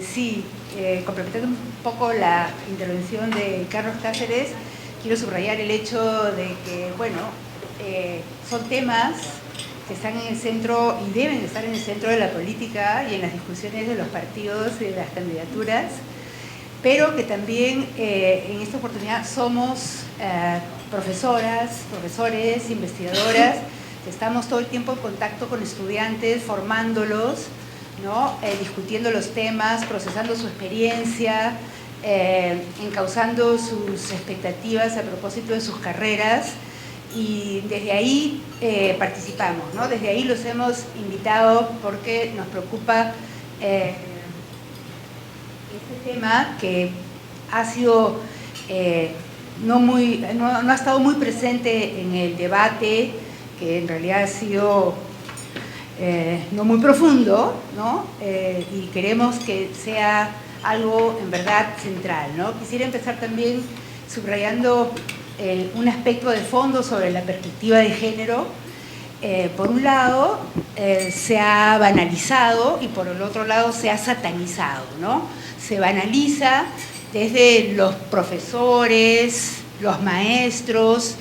Sí, complementando un poco la intervención de Carlos Cáceres, quiero subrayar el hecho de que, bueno, son temas que están en el centro y deben estar en el centro de la política y en las discusiones de los partidos y de las candidaturas, pero que también en esta oportunidad somos profesoras, profesores, investigadoras, que estamos todo el tiempo en contacto con estudiantes, formándolos, ¿no? Discutiendo los temas, procesando su experiencia, encauzando sus expectativas a propósito de sus carreras, y desde ahí participamos, ¿no? Desde ahí los hemos invitado porque nos preocupa este tema que ha sido no ha estado muy presente en el debate, que en realidad ha sido no muy profundo, ¿no? Y queremos que sea algo en verdad central, ¿no? Quisiera empezar también subrayando un aspecto de fondo sobre la perspectiva de género. Por un lado, se ha banalizado y por el otro lado se ha satanizado, ¿no? Se banaliza desde los profesores, los maestros,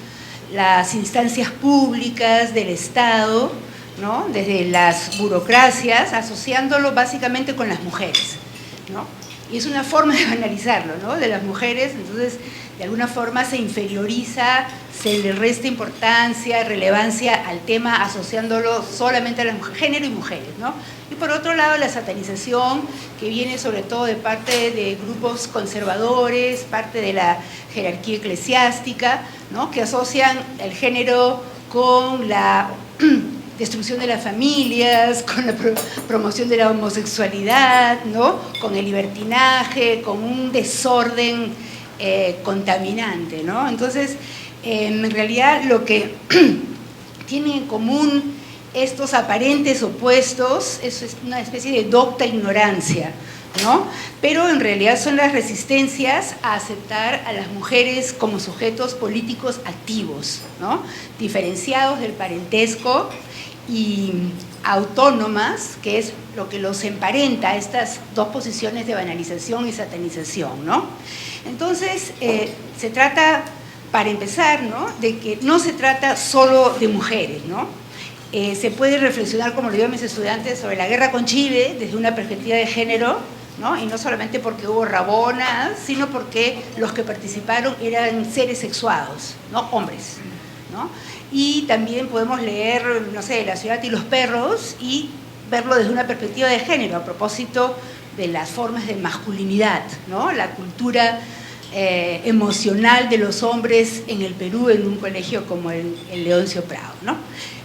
las instancias públicas del Estado, ¿no? Desde las burocracias, asociándolo básicamente con las mujeres, ¿no? Y es una forma de banalizarlo, ¿no? De las mujeres, entonces de alguna forma se inferioriza, se le resta importancia, relevancia al tema, asociándolo solamente a las mujeres, género y mujeres, ¿no? Y por otro lado, la satanización, que viene sobre todo de parte de grupos conservadores, parte de la jerarquía eclesiástica, ¿no? Que asocian el género con la destrucción de las familias, con la promoción de la homosexualidad, ¿no? Con el libertinaje, con un desorden contaminante, ¿no? Entonces, en realidad lo que tienen en común estos aparentes opuestos es una especie de docta ignorancia, ¿no? Pero en realidad son las resistencias a aceptar a las mujeres como sujetos políticos activos, ¿no? Diferenciados del parentesco y autónomas, que es lo que los emparenta, estas dos posiciones de banalización y satanización, ¿no? Entonces, se trata, para empezar, ¿no? De que no se trata solo de mujeres, ¿no? Se puede reflexionar, como lo digo a mis estudiantes, sobre la guerra con Chile desde una perspectiva de género, ¿no? Y no solamente porque hubo rabonas, sino porque los que participaron eran seres sexuados, ¿no? Hombres, ¿no? Y también podemos leer, no sé, La ciudad y los perros y verlo desde una perspectiva de género, a propósito de las formas de masculinidad, ¿no? La cultura emocional de los hombres en el Perú, en un colegio como el Leoncio Prado, ¿no?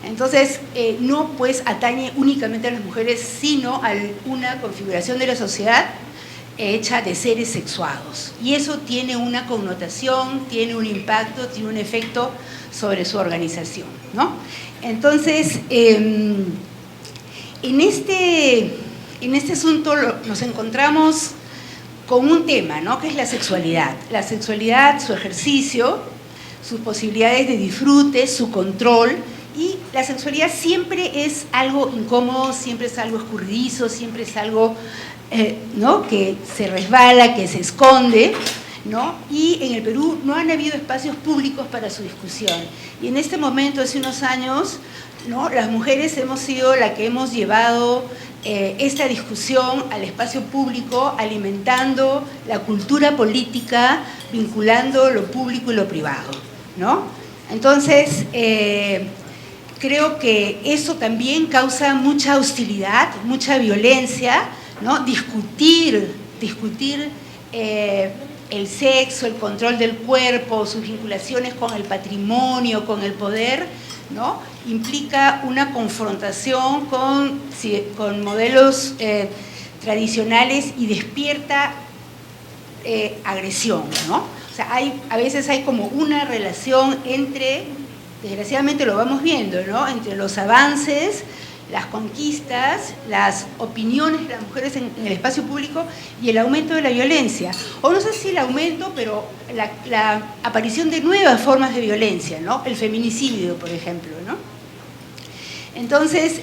Entonces, no pues atañe únicamente a las mujeres, sino a una configuración de la sociedad hecha de seres sexuados. Y eso tiene una connotación, tiene un impacto, tiene un efecto sobre su organización, ¿no? Entonces, en este asunto nos encontramos con un tema, ¿no? Que es la sexualidad. La sexualidad, su ejercicio, sus posibilidades de disfrute, su control. Y la sexualidad siempre es algo incómodo, siempre es algo escurridizo, siempre es algo ¿no? Que se resbala, que se esconde, ¿no? Y en el Perú no han habido espacios públicos para su discusión. Y en este momento, hace unos años, ¿no? Las mujeres hemos sido las que hemos llevado esta discusión al espacio público, alimentando la cultura política, vinculando lo público y lo privado, ¿no? Entonces, creo que eso también causa mucha hostilidad, mucha violencia, ¿no? Discutir el sexo, el control del cuerpo, sus vinculaciones con el patrimonio, con el poder, ¿no? Implica una confrontación con modelos tradicionales y despierta agresión, ¿no? O sea, a veces hay como una relación entre, desgraciadamente lo vamos viendo, ¿no? Entre los avances, las conquistas, las opiniones de las mujeres en el espacio público y el aumento de la violencia. O no sé si el aumento, pero la aparición de nuevas formas de violencia, ¿no? El feminicidio, por ejemplo, ¿no? Entonces,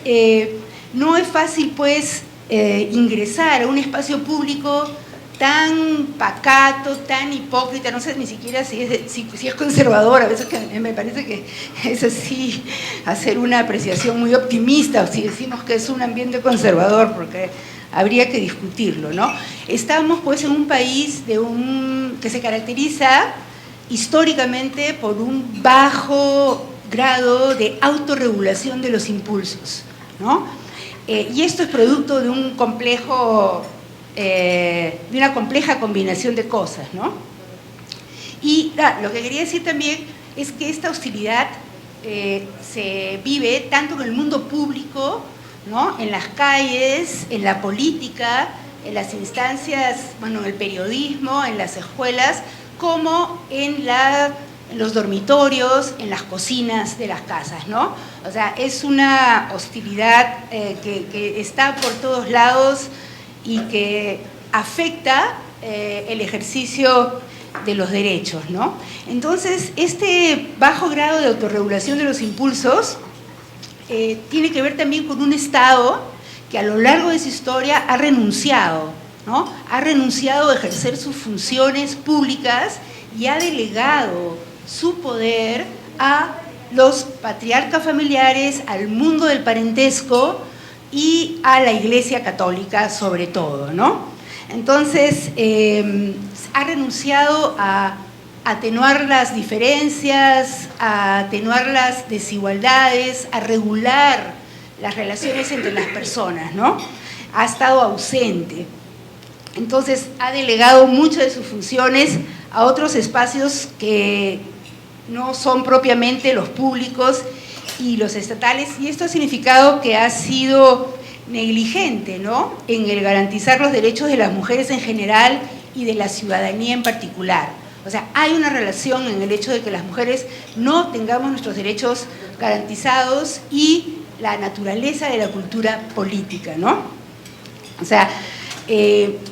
no es fácil, pues, ingresar a un espacio público tan pacato, tan hipócrita, no sé ni siquiera si es conservador, a veces que me parece que es así, hacer una apreciación muy optimista, o si decimos que es un ambiente conservador, porque habría que discutirlo, ¿no? Estamos pues en un país que se caracteriza históricamente por un bajo grado de autorregulación de los impulsos, ¿no? Y esto es producto de un complejo, de una compleja combinación de cosas, ¿no? Y lo que quería decir también es que esta hostilidad se vive tanto en el mundo público, ¿no? En las calles, en la política, en las instancias, bueno, en el periodismo, en las escuelas, como en los dormitorios, en las cocinas de las casas, ¿no? O sea, es una hostilidad que está por todos lados y que afecta el ejercicio de los derechos, ¿no? Entonces, este bajo grado de autorregulación de los impulsos tiene que ver también con un Estado que a lo largo de su historia ha renunciado, ¿no? Ha renunciado a ejercer sus funciones públicas y ha delegado su poder a los patriarcas familiares, al mundo del parentesco y a la Iglesia Católica sobre todo, ¿no? Entonces, ha renunciado a atenuar las diferencias, a atenuar las desigualdades, a regular las relaciones entre las personas, ¿no? Ha estado ausente. Entonces, ha delegado muchas de sus funciones a otros espacios que no son propiamente los públicos y los estatales, y esto ha significado que ha sido negligente, ¿no?, en el garantizar los derechos de las mujeres en general y de la ciudadanía en particular. O sea, hay una relación en el hecho de que las mujeres no tengamos nuestros derechos garantizados y la naturaleza de la cultura política, ¿no? O sea,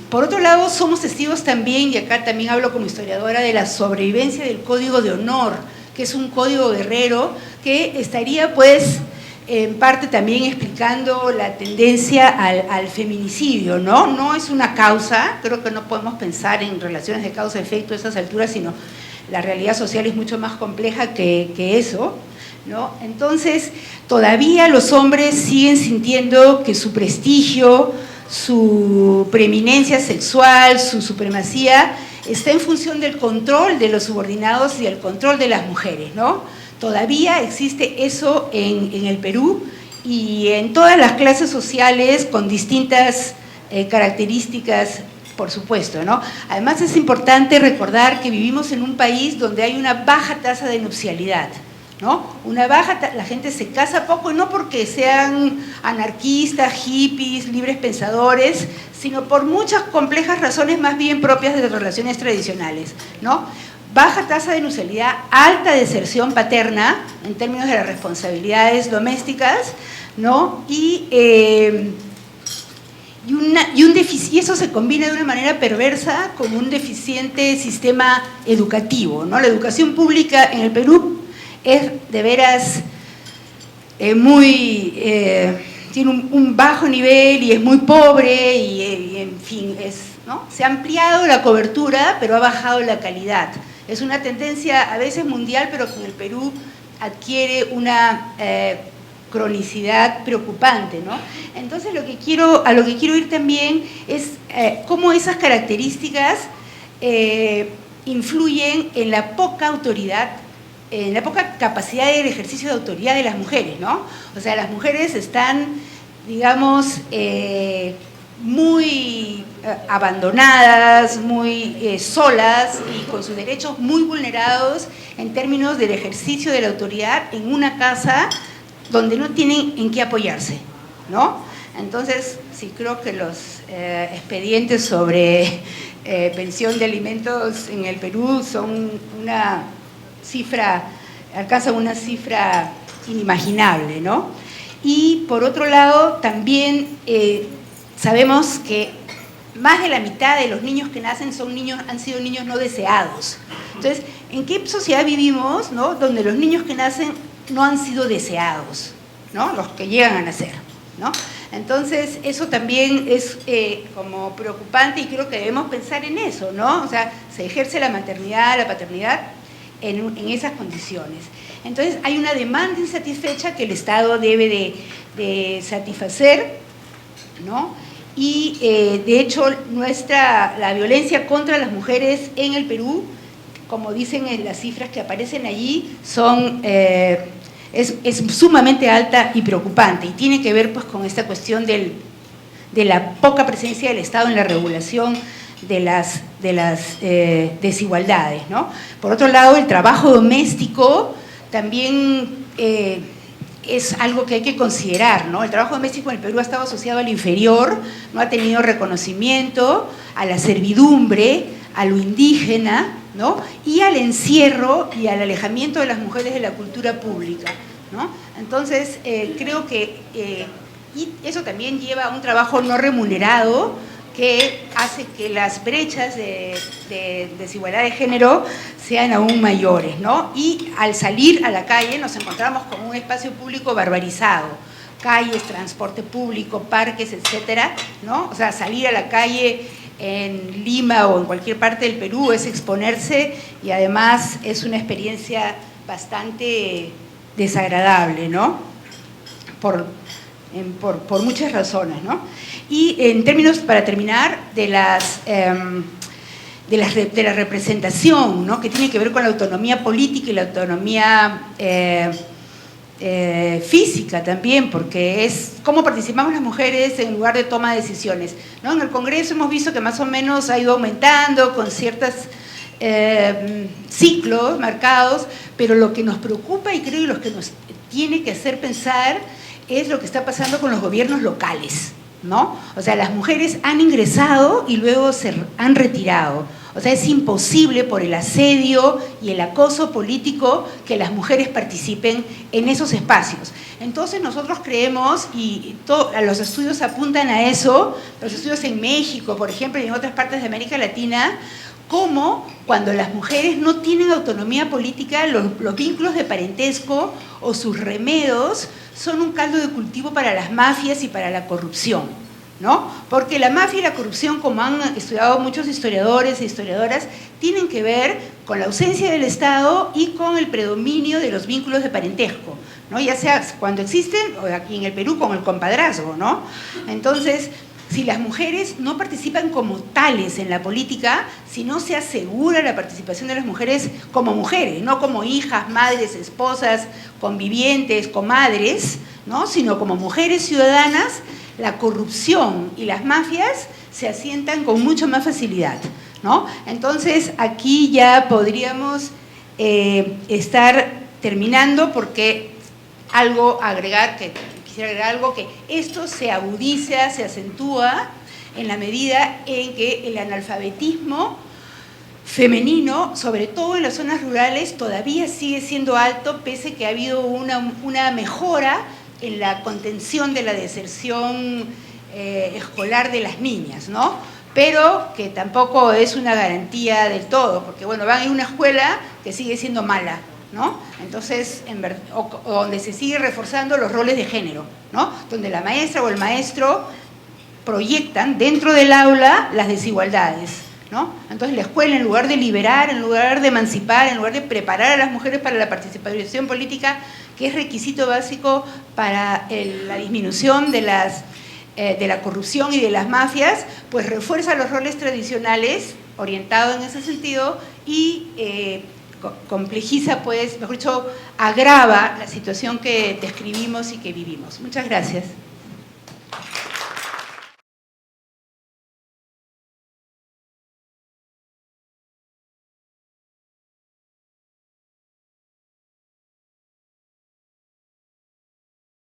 por otro lado, somos testigos también, y acá también hablo como historiadora, de la sobrevivencia del Código de Honor, que es un código guerrero que estaría, pues, en parte también explicando la tendencia al feminicidio, ¿no? No es una causa, creo que no podemos pensar en relaciones de causa-efecto a estas alturas, sino la realidad social es mucho más compleja que eso, ¿no? Entonces, todavía los hombres siguen sintiendo que su prestigio, su preeminencia sexual, su supremacía, está en función del control de los subordinados y del control de las mujeres, ¿no? Todavía existe eso en el Perú y en todas las clases sociales con distintas características, por supuesto, ¿no? Además es importante recordar que vivimos en un país donde hay una baja tasa de nupcialidad, ¿no? La gente se casa poco, no porque sean anarquistas, hippies, libres pensadores, sino por muchas complejas razones más bien propias de las relaciones tradicionales, ¿no? Baja tasa de nupcialidad, alta deserción paterna en términos de las responsabilidades domésticas, ¿no? Y eso se combina de una manera perversa con un deficiente sistema educativo, ¿no? La educación pública en el Perú es de veras tiene un bajo nivel y es muy pobre y en fin, ¿no? Se ha ampliado la cobertura, pero ha bajado la calidad. Es una tendencia a veces mundial, pero que en el Perú adquiere una cronicidad preocupante, ¿no? Entonces, a lo que quiero ir también es cómo esas características influyen en la poca autoridad, en la poca capacidad de ejercicio de autoridad de las mujeres, ¿no? O sea, las mujeres están, digamos, muy abandonadas, muy solas y con sus derechos muy vulnerados en términos del ejercicio de la autoridad en una casa donde no tienen en qué apoyarse, ¿no? Entonces, sí creo que los expedientes sobre pensión de alimentos en el Perú son alcanzan una cifra inimaginable, ¿no? Y por otro lado, también sabemos que más de la mitad de los niños que nacen han sido niños no deseados. Entonces, ¿en qué sociedad vivimos, ¿no?, donde los niños que nacen no han sido deseados, ¿no?, los que llegan a nacer, ¿no? Entonces, eso también es como preocupante y creo que debemos pensar en eso, ¿no? O sea, se ejerce la maternidad, la paternidad en esas condiciones. Entonces, hay una demanda insatisfecha que el Estado debe de satisfacer, ¿no? Y, de hecho, la violencia contra las mujeres en el Perú, como dicen en las cifras que aparecen allí, es sumamente alta y preocupante, y tiene que ver pues con esta cuestión de la poca presencia del Estado en la regulación de las desigualdades, ¿no? Por otro lado, el trabajo doméstico también es algo que hay que considerar, ¿no? El trabajo doméstico en el Perú ha estado asociado al inferior, no ha tenido reconocimiento, a la servidumbre, a lo indígena, ¿no? Y al encierro y al alejamiento de las mujeres de la cultura pública, ¿no? Entonces, creo que y eso también lleva a un trabajo no remunerado que hace que las brechas de desigualdad de género sean aún mayores, ¿no? Y al salir a la calle nos encontramos con un espacio público barbarizado, calles, transporte público, parques, etcétera, ¿no? O sea, salir a la calle en Lima o en cualquier parte del Perú es exponerse, y además es una experiencia bastante desagradable, ¿no? Por muchas razones, ¿no? Y en términos, para terminar, de la representación, ¿no? Que tiene que ver con la autonomía política y la autonomía física también, porque es cómo participamos las mujeres en lugar de toma de decisiones, ¿no? En el Congreso hemos visto que más o menos ha ido aumentando con ciertos ciclos marcados, pero lo que nos preocupa y creo que lo que nos tiene que hacer pensar es lo que está pasando con los gobiernos locales, ¿no? O sea, las mujeres han ingresado y luego se han retirado. O sea, es imposible por el asedio y el acoso político que las mujeres participen en esos espacios. Entonces nosotros creemos, y los estudios apuntan a eso, los estudios en México, por ejemplo, y en otras partes de América Latina, cómo cuando las mujeres no tienen autonomía política, los vínculos de parentesco o sus remedos son un caldo de cultivo para las mafias y para la corrupción, ¿no? Porque la mafia y la corrupción, como han estudiado muchos historiadores e historiadoras, tienen que ver con la ausencia del Estado y con el predominio de los vínculos de parentesco, ¿no? Ya sea cuando existen, o aquí en el Perú con el compadrazgo, ¿no? Entonces, si las mujeres no participan como tales en la política, si no se asegura la participación de las mujeres como mujeres, no como hijas, madres, esposas, convivientes, comadres, ¿no? Sino como mujeres ciudadanas, la corrupción y las mafias se asientan con mucha más facilidad, ¿no? Entonces, aquí ya podríamos estar terminando, porque quisiera agregar algo, que esto se agudiza, se acentúa en la medida en que el analfabetismo femenino, sobre todo en las zonas rurales, todavía sigue siendo alto, pese que ha habido una mejora en la contención de la deserción escolar de las niñas, ¿no? Pero que tampoco es una garantía del todo, porque bueno, van a una escuela que sigue siendo mala, ¿no? Entonces, o donde se sigue reforzando los roles de género, ¿no? Donde la maestra o el maestro proyectan dentro del aula las desigualdades, ¿no? Entonces la escuela, en lugar de liberar, en lugar de emancipar, en lugar de preparar a las mujeres para la participación política, que es requisito básico para la disminución de la corrupción y de las mafias, pues refuerza los roles tradicionales orientados en ese sentido y complejiza, pues, mejor dicho, agrava la situación que describimos y que vivimos. Muchas gracias.